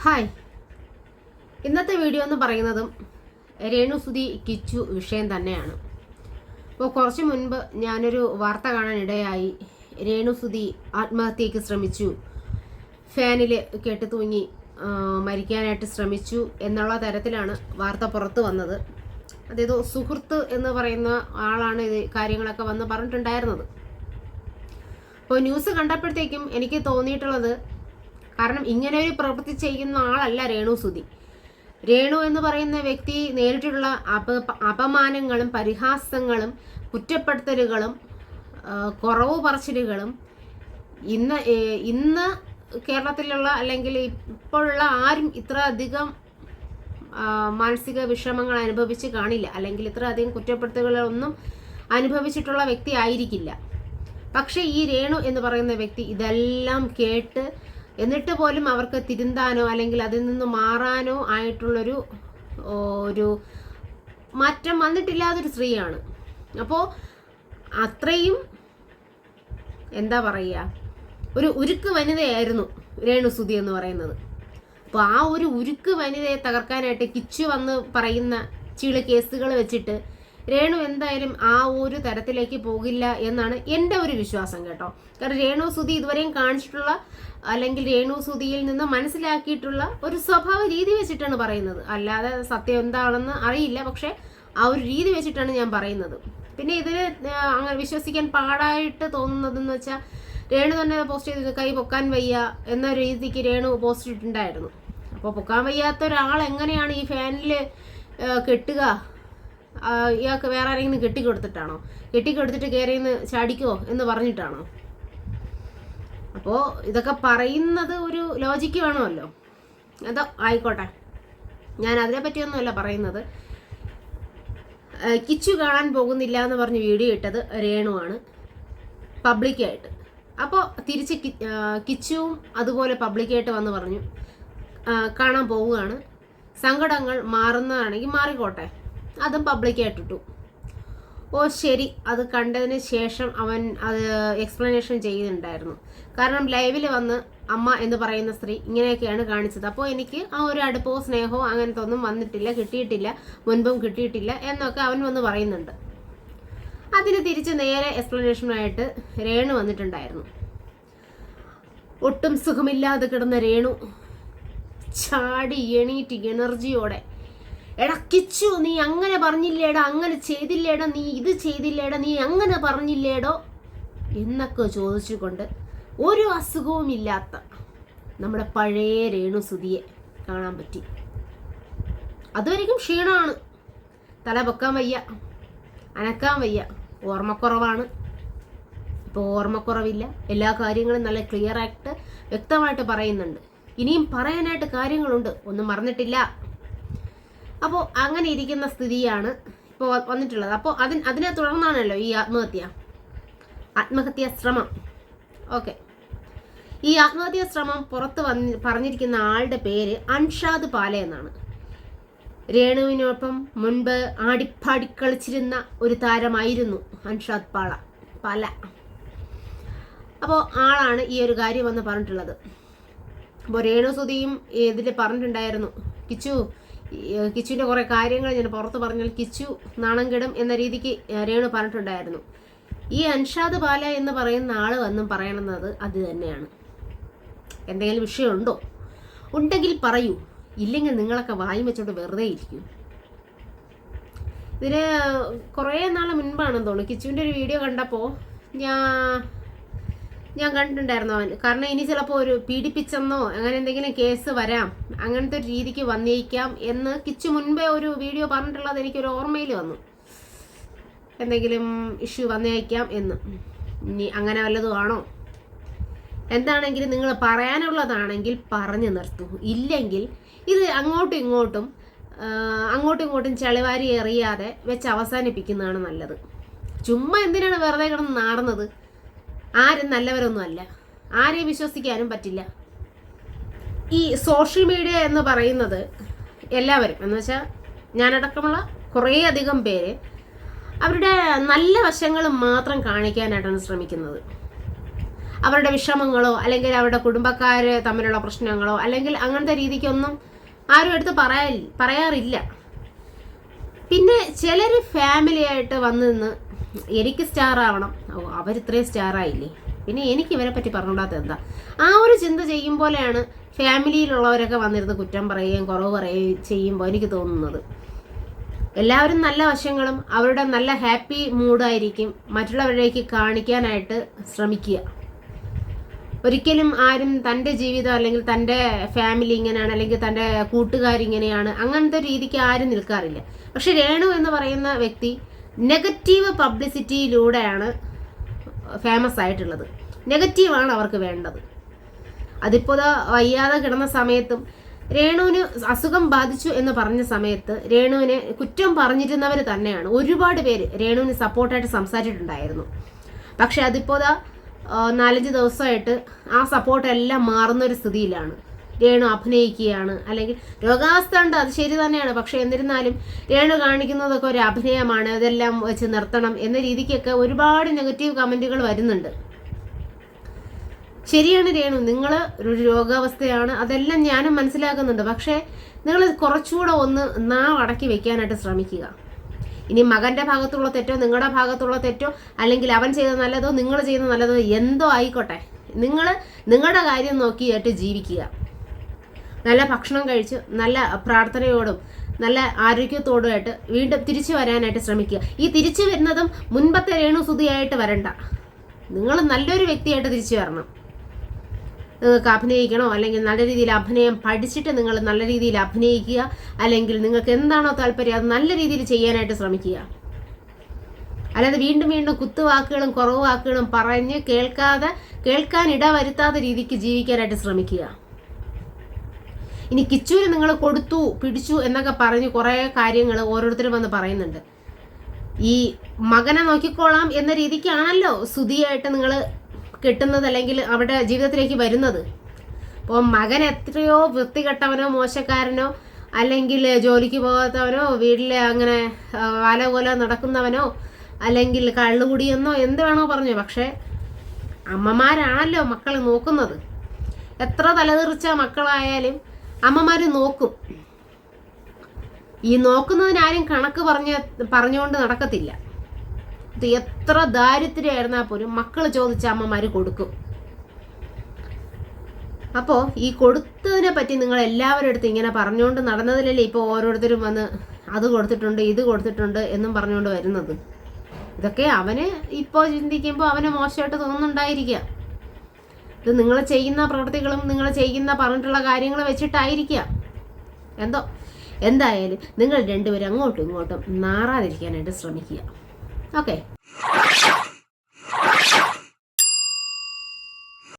Hi, ഇന്നത്തെ video എന്ന് പറയുന്നതും രേണുസുതി കിച്ചു വിഷയം തന്നെയാണ്. അപ്പോൾ കുറച്ച് മുൻപ് ഞാനൊരു വാർത്ത കാണാനിടയായി. രേണുസുതി ആത്മഹത്യയ്ക്ക് ശ്രമിച്ചു, ഫാനിൽ കെട്ടി തൂങ്ങി മരിക്കാനായിട്ട് ശ്രമിച്ചു എന്നുള്ള തരത്തിലാണ് വാർത്ത പുറത്തു വന്നത്. അതായത് സുഹൃത്ത് എന്ന് പറയുന്ന ആളാണ് ഇത് കാര്യങ്ങളൊക്കെ വന്ന് പറഞ്ഞിട്ടുണ്ടായിരുന്നത്. അപ്പോൾ ന്യൂസ് കണ്ടപ്പോഴത്തേക്കും എനിക്ക് തോന്നിയിട്ടുള്ളത്, കാരണം ഇങ്ങനെ ഒരു പ്രവൃത്തി ചെയ്യുന്ന ആളല്ല രേണുസുതി. രേണു എന്ന് പറയുന്ന വ്യക്തി നേരിട്ടുള്ള അപമാനങ്ങളും പരിഹാസങ്ങളും കുറ്റപ്പെടുത്തലുകളും കുറവ് പറച്ചിലുകളും ഇന്ന് കേരളത്തിലുള്ള അല്ലെങ്കിൽ ഇപ്പോഴുള്ള ആരും ഇത്ര അധികം മാനസിക വിഷമങ്ങൾ അനുഭവിച്ച് കാണില്ല, അല്ലെങ്കിൽ ഇത്ര അധികം കുറ്റപ്പെടുത്തലുകളൊന്നും അനുഭവിച്ചിട്ടുള്ള വ്യക്തി ആയിരിക്കില്ല. പക്ഷേ ഈ രേണു എന്ന് പറയുന്ന വ്യക്തി ഇതെല്ലാം കേട്ട് എന്നിട്ട് പോലും അവർക്ക് തിരുന്താനോ അല്ലെങ്കിൽ അതിൽ നിന്ന് മാറാനോ ആയിട്ടുള്ളൊരു മാറ്റം വന്നിട്ടില്ലാത്തൊരു സ്ത്രീയാണ്. അപ്പോൾ അത്രയും എന്താ പറയുക, ഒരു ഉരുക്ക് വനിതയായിരുന്നു രേണുസുതി എന്ന് പറയുന്നത്. അപ്പോൾ ആ ഒരു ഉരുക്ക് വനിതയെ തകർക്കാനായിട്ട് കിച്ചു വന്ന് പറയുന്ന ചില കേസുകൾ വെച്ചിട്ട് രേണു എന്തായാലും ആ ഒരു തരത്തിലേക്ക് പോകില്ല എന്നാണ് എൻ്റെ ഒരു വിശ്വാസം കേട്ടോ. കാരണം രേണുസുതി ഇതുവരെയും കാണിച്ചിട്ടുള്ള അല്ലെങ്കിൽ രേണുസുതിയിൽ നിന്ന് മനസ്സിലാക്കിയിട്ടുള്ള ഒരു സ്വഭാവ രീതി വെച്ചിട്ടാണ് പറയുന്നത്. അല്ലാതെ സത്യം എന്താണെന്ന് അറിയില്ല, പക്ഷെ ആ ഒരു രീതി വെച്ചിട്ടാണ് ഞാൻ പറയുന്നത്. പിന്നെ ഇതിന് അങ്ങനെ വിശ്വസിക്കാൻ പാടായിട്ട് തോന്നുന്നതെന്ന് വെച്ചാൽ, രേണു തന്നെ പോസ്റ്റ് ചെയ്ത് കൈ പൊക്കാൻ വയ്യ എന്ന രീതിക്ക് രേണു പോസ്റ്റ് ഇട്ടിട്ടുണ്ടായിരുന്നു. അപ്പോൾ പൊക്കാൻ വയ്യാത്ത ഒരാൾ എങ്ങനെയാണ് ഈ ഫാനിൽ കെട്ടുക? ഇയാൾക്ക് വേറെ ആരെങ്കിലും കെട്ടിക്കൊടുത്തിട്ടാണോ? കെട്ടിക്കൊടുത്തിട്ട് കയറിയെന്ന് ചാടിക്കോ എന്ന് പറഞ്ഞിട്ടാണോ? അപ്പോൾ ഇതൊക്കെ പറയുന്നത് ഒരു ലോജിക്ക് വേണമല്ലോ. അതോ ആയിക്കോട്ടെ, ഞാൻ അതിനെ പറ്റിയൊന്നുമല്ല പറയുന്നത്. കിച്ചു കാണാൻ പോകുന്നില്ല എന്ന് പറഞ്ഞ് വീഡിയോ ഇട്ടത് രേണുവാണ് പബ്ലിക്കായിട്ട്. അപ്പോൾ തിരിച്ച് കിച്ചുവും അതുപോലെ പബ്ലിക്കായിട്ട് വന്ന് പറഞ്ഞു കാണാൻ പോവുകയാണ്, സങ്കടങ്ങൾ മാറുന്നതാണെങ്കിൽ മാറിക്കോട്ടെ, അതും പബ്ലിക്കായിട്ടിട്ടു. ഓ ശരി, അത് കണ്ടതിന് ശേഷം അവൻ അത് എക്സ്പ്ലനേഷൻ ചെയ്യുന്നുണ്ടായിരുന്നു. കാരണം ലൈവിൽ വന്ന് അമ്മ എന്ന് പറയുന്ന സ്ത്രീ ഇങ്ങനെയൊക്കെയാണ് കാണിച്ചത്, അപ്പോൾ എനിക്ക് ആ ഒരു അടുപ്പമോ സ്നേഹമോ അങ്ങനത്തെ ഒന്നും വന്നിട്ടില്ല, കിട്ടിയിട്ടില്ല, മുൻപും കിട്ടിയിട്ടില്ല എന്നൊക്കെ അവൻ വന്ന് പറയുന്നുണ്ട്. അതിന് തിരിച്ച് നേരെ എക്സ്പ്ലനേഷനായിട്ട് രേണു വന്നിട്ടുണ്ടായിരുന്നു. ഒട്ടും സുഖമില്ലാതെ കിടന്ന രേണു ചാടി എണീറ്റ് എനർജിയോടെ, എടാ കിച്ചു, നീ അങ്ങനെ പറഞ്ഞില്ലേടാ, അങ്ങനെ ചെയ്തില്ലേടാ, നീ ഇത് ചെയ്തില്ലേടാ, നീ അങ്ങനെ പറഞ്ഞില്ലേടോ എന്നൊക്കെ ചോദിച്ചുകൊണ്ട് ഒരു അസുഖവും ഇല്ലാത്ത നമ്മുടെ പഴയ രേണുസുതിയെ കാണാൻ പറ്റി. അതുവരെയും ക്ഷീണമാണ്, തല പൊക്കാൻ വയ്യ, അനക്കാൻ വയ്യ, ഓർമ്മക്കുറവാണ്. ഇപ്പോൾ ഓർമ്മക്കുറവില്ല, എല്ലാ കാര്യങ്ങളും നല്ല ക്ലിയർ ആയിട്ട് വ്യക്തമായിട്ട് പറയുന്നുണ്ട്. ഇനിയും പറയാനായിട്ട് കാര്യങ്ങളുണ്ട്, ഒന്നും മറന്നിട്ടില്ല. അപ്പോൾ അങ്ങനെ ഇരിക്കുന്ന സ്ഥിതിയാണ് ഇപ്പോൾ വന്നിട്ടുള്ളത്. അപ്പോൾ അതിനെ തുടർന്നാണല്ലോ ഈ ആത്മഹത്യാ ശ്രമം. ഓക്കെ, ഈ ആത്മഹത്യാ ശ്രമം പുറത്ത് പറഞ്ഞിരിക്കുന്ന ആളുടെ പേര് അൻഷാദ് പാല എന്നാണ്. രേണുവിനൊപ്പം മുൻപ് ആടിപ്പാടി കളിച്ചിരുന്ന ഒരു താരമായിരുന്നു അൻഷാദ് പാല. അപ്പോൾ ആളാണ് ഈ ഒരു കാര്യം വന്ന് പറഞ്ഞിട്ടുള്ളത്. അപ്പോൾ രേണുസുതിയും ഇതിൽ പറഞ്ഞിട്ടുണ്ടായിരുന്നു, കിച്ചുവിൻ്റെ കുറേ കാര്യങ്ങൾ ഞാൻ പുറത്ത് പറഞ്ഞാൽ കിച്ചു നാണം കെടും എന്ന രീതിക്ക് രേണു പറഞ്ഞിട്ടുണ്ടായിരുന്നു. ഈ അൻഷാദ് പാല എന്ന് പറയുന്ന ആൾ വന്നും പറയണമെന്നത് അത് തന്നെയാണ്. എന്തെങ്കിലും വിഷയമുണ്ടോ? ഉണ്ടെങ്കിൽ പറയൂ, ഇല്ലെങ്കിൽ നിങ്ങളൊക്കെ വായും വെച്ചോണ്ട് വെറുതെ ഇരിക്കും. ഇതിന് കുറേ നാൾ മുൻപാണെന്ന് തോന്നുന്നു കിച്ചുവിൻ്റെ ഒരു വീഡിയോ കണ്ടപ്പോൾ ഞാൻ കണ്ടിട്ടുണ്ടായിരുന്നു അവൻ. കാരണം ഇനി ചിലപ്പോൾ ഒരു പീഡിപ്പിച്ചെന്നോ അങ്ങനെ എന്തെങ്കിലും കേസ് വരാം, അങ്ങനത്തെ ഒരു രീതിക്ക് വന്നേക്കാം എന്ന് കിച്ചു മുൻപേ ഒരു വീഡിയോ പറഞ്ഞിട്ടുള്ളത് എനിക്കൊരു ഓർമ്മയിൽ വന്നു. എന്തെങ്കിലും ഇഷ്യൂ വന്നേക്കാം എന്ന്. ഇനി അങ്ങനെ വല്ലതും ആണോ? എന്താണെങ്കിലും നിങ്ങൾ പറയാനുള്ളതാണെങ്കിൽ പറഞ്ഞു നിർത്തൂ. ഇല്ലെങ്കിൽ ഇത് അങ്ങോട്ടും ഇങ്ങോട്ടും ചെളിവാരി എറിയാതെ വെച്ച് അവസാനിപ്പിക്കുന്നതാണ് നല്ലത്. ചുമ്മാ എന്തിനാണ് വെറുതെ കിടന്ന് നാടുന്നത്? ആരും നല്ലവരൊന്നും അല്ല, ആരെയും വിശ്വസിക്കാനും പറ്റില്ല. ഈ സോഷ്യൽ മീഡിയ എന്ന് പറയുന്നത് എല്ലാവരും എന്ന് വെച്ചാൽ ഞാനടക്കമുള്ള കുറേ അധികം പേര് അവരുടെ നല്ല വശങ്ങൾ മാത്രം കാണിക്കാനായിട്ടാണ് ശ്രമിക്കുന്നത്. അവരുടെ വിഷമങ്ങളോ അല്ലെങ്കിൽ അവരുടെ കുടുംബക്കാർ തമ്മിലുള്ള പ്രശ്നങ്ങളോ അല്ലെങ്കിൽ അങ്ങനത്തെ രീതിക്കൊന്നും ആരും എടുത്ത് പറയാറില്ല. പിന്നെ ചിലർ ഫാമിലിയായിട്ട് വന്ന് നിന്ന് എനിക്ക് സ്റ്റാർ ആവണം, അവരിത്രയും സ്റ്റാർ ആയില്ലേ, പിന്നെ എനിക്ക് ഇവരെ പറ്റി പറഞ്ഞുകൂടാത്ത എന്താ, ആ ഒരു ചിന്ത ചെയ്യുമ്പോഴാണ് ഫാമിലിയിലുള്ളവരൊക്കെ വന്നിരുന്ന് കുറ്റം പറയുകയും കുറവ് പറയുകയും ചെയ്യുമ്പോൾ എനിക്ക് തോന്നുന്നത്. എല്ലാവരും നല്ല വശങ്ങളും അവരുടെ നല്ല ഹാപ്പി മൂഡായിരിക്കും മറ്റുള്ളവരിലേക്ക് കാണിക്കാനായിട്ട് ശ്രമിക്കുക. ഒരിക്കലും ആരും തൻ്റെ ജീവിതം അല്ലെങ്കിൽ തൻ്റെ ഫാമിലി ഇങ്ങനെയാണ് അല്ലെങ്കിൽ തൻ്റെ കൂട്ടുകാരിങ്ങനെയാണ് അങ്ങനത്തെ രീതിക്ക് ആരും നിൽക്കാറില്ല. പക്ഷെ രേണു എന്ന് പറയുന്ന വ്യക്തി നെഗറ്റീവ് പബ്ലിസിറ്റിയിലൂടെയാണ് ഫേമസ് ആയിട്ടുള്ളത്. നെഗറ്റീവാണ് അവർക്ക് വേണ്ടത്. അതിപ്പോൾ വയ്യാതെ കിടന്ന സമയത്തും രേണുവിന് അസുഖം ബാധിച്ചു എന്ന് പറഞ്ഞ സമയത്ത് രേണുവിനെ കുറ്റം പറഞ്ഞിരുന്നവർ തന്നെയാണ് ഒരുപാട് പേര് രേണുവിന് സപ്പോർട്ടായിട്ട് സംസാരിച്ചിട്ടുണ്ടായിരുന്നു. പക്ഷെ അതിപ്പോൾ 4-5 ദിവസമായിട്ട് ആ സപ്പോർട്ടെല്ലാം മാറുന്നൊരു സ്ഥിതിയിലാണ്. രേണു അഭിനയിക്കുകയാണ്, അല്ലെങ്കിൽ രോഗാവസ്ഥ ഉണ്ട്, അത് ശരി തന്നെയാണ്. പക്ഷെ എന്നിരുന്നാലും രേണു കാണിക്കുന്നതൊക്കെ ഒരു അഭിനയമാണ്, ഇതെല്ലാം വെച്ച് നിർത്തണം എന്ന രീതിക്കൊക്കെ ഒരുപാട് നെഗറ്റീവ് കമൻറ്റുകൾ വരുന്നുണ്ട്. ശരിയാണ് രേണു, നിങ്ങൾ ഒരു രോഗാവസ്ഥയാണ്, അതെല്ലാം ഞാനും മനസ്സിലാക്കുന്നുണ്ട്. പക്ഷേ നിങ്ങൾ കുറച്ചുകൂടെ ഒന്ന് നാവ് അടക്കി വെക്കാനായിട്ട് ശ്രമിക്കുക. ഇനി മകൻ്റെ ഭാഗത്തുള്ള തെറ്റോ നിങ്ങളുടെ ഭാഗത്തുള്ള തെറ്റോ അല്ലെങ്കിൽ അവൻ ചെയ്ത നല്ലതോ നിങ്ങൾ ചെയ്യുന്ന നല്ലതോ എന്തോ ആയിക്കോട്ടെ, നിങ്ങൾ നിങ്ങളുടെ കാര്യം നോക്കിയിട്ട് ജീവിക്കുക. നല്ല ഭക്ഷണം കഴിച്ച് നല്ല പ്രാർത്ഥനയോടും നല്ല ആരോഗ്യത്തോടുമായിട്ട് വീണ്ടും തിരിച്ചു വരാനായിട്ട് ശ്രമിക്കുക. ഈ തിരിച്ചു വരുന്നതും മുൻപത്തെ രേണു സുധിയായിട്ട് വരണ്ട, നിങ്ങൾ നല്ലൊരു വ്യക്തിയായിട്ട് തിരിച്ചു വരണം. നിങ്ങൾക്ക് അഭിനയിക്കണോ അല്ലെങ്കിൽ നല്ല രീതിയിൽ അഭിനയം പഠിച്ചിട്ട് നിങ്ങൾ നല്ല രീതിയിൽ അഭിനയിക്കുക, അല്ലെങ്കിൽ നിങ്ങൾക്ക് എന്താണോ താല്പര്യം അത് നല്ല രീതിയിൽ ചെയ്യാനായിട്ട് ശ്രമിക്കുക. അല്ലാതെ വീണ്ടും വീണ്ടും കുത്തുവാക്കുകളും കുറവ് വാക്കുകളും പറഞ്ഞ് കേൾക്കാൻ ഇടവരുത്താത്ത രീതിക്ക് ജീവിക്കാനായിട്ട് ശ്രമിക്കുക. ഇനി കിച്ചുവിന് നിങ്ങൾ കൊടുത്തു പിടിച്ചു എന്നൊക്കെ പറഞ്ഞ് കുറേ കാര്യങ്ങൾ ഓരോരുത്തരും വന്ന് പറയുന്നുണ്ട്. ഈ മകനെ നോക്കിക്കോളാം എന്ന രീതിക്കാണല്ലോ സുധിയായിട്ട് നിങ്ങൾ കിട്ടുന്നത് അല്ലെങ്കിൽ അവരുടെ ജീവിതത്തിലേക്ക് വരുന്നത്. അപ്പോൾ മകൻ എത്രയോ വൃത്തികെട്ടവനോ മോശക്കാരനോ അല്ലെങ്കിൽ ജോലിക്ക് പോകാത്തവനോ വീട്ടിൽ അങ്ങനെ വാലപോലെ നടക്കുന്നവനോ അല്ലെങ്കിൽ കള്ളുകുടിയെന്നോ എന്ത് വേണോ പറഞ്ഞു, പക്ഷേ അമ്മമാരാണല്ലോ മക്കളെ നോക്കുന്നത്. എത്ര തലതെറിച്ച മക്കളായാലും അമ്മമാർ നോക്കും. ഈ നോക്കുന്നതിനാരും കണക്ക് പറഞ്ഞുകൊണ്ട് നടക്കത്തില്ല. ഇത് എത്ര ദാരിദ്ര്യമായിരുന്നാൽ പോലും മക്കൾ ചോദിച്ച അമ്മമാർ കൊടുക്കും. അപ്പോൾ ഈ കൊടുത്തതിനെ പറ്റി നിങ്ങൾ എല്ലാവരുടെ അടുത്ത് ഇങ്ങനെ പറഞ്ഞുകൊണ്ട് നടന്നതിലല്ലേ ഇപ്പോൾ ഓരോരുത്തരും വന്ന് അത് കൊടുത്തിട്ടുണ്ട് ഇത് കൊടുത്തിട്ടുണ്ട് എന്നും പറഞ്ഞുകൊണ്ട് വരുന്നത്. ഇതൊക്കെ അവന് ഇപ്പോൾ ചിന്തിക്കുമ്പോൾ അവന് മോശമായിട്ട് തോന്നുന്നുണ്ടായിരിക്കാം. ഇത് നിങ്ങൾ ചെയ്യുന്ന പ്രവൃത്തികളും നിങ്ങൾ ചെയ്യുന്ന പറഞ്ഞിട്ടുള്ള കാര്യങ്ങൾ വെച്ചിട്ടായിരിക്കാം. എന്തായാലും നിങ്ങൾ രണ്ടുപേരും അങ്ങോട്ടും ഇങ്ങോട്ടും നാറാതിരിക്കാനായിട്ട് ശ്രമിക്കുക. ഓക്കെ.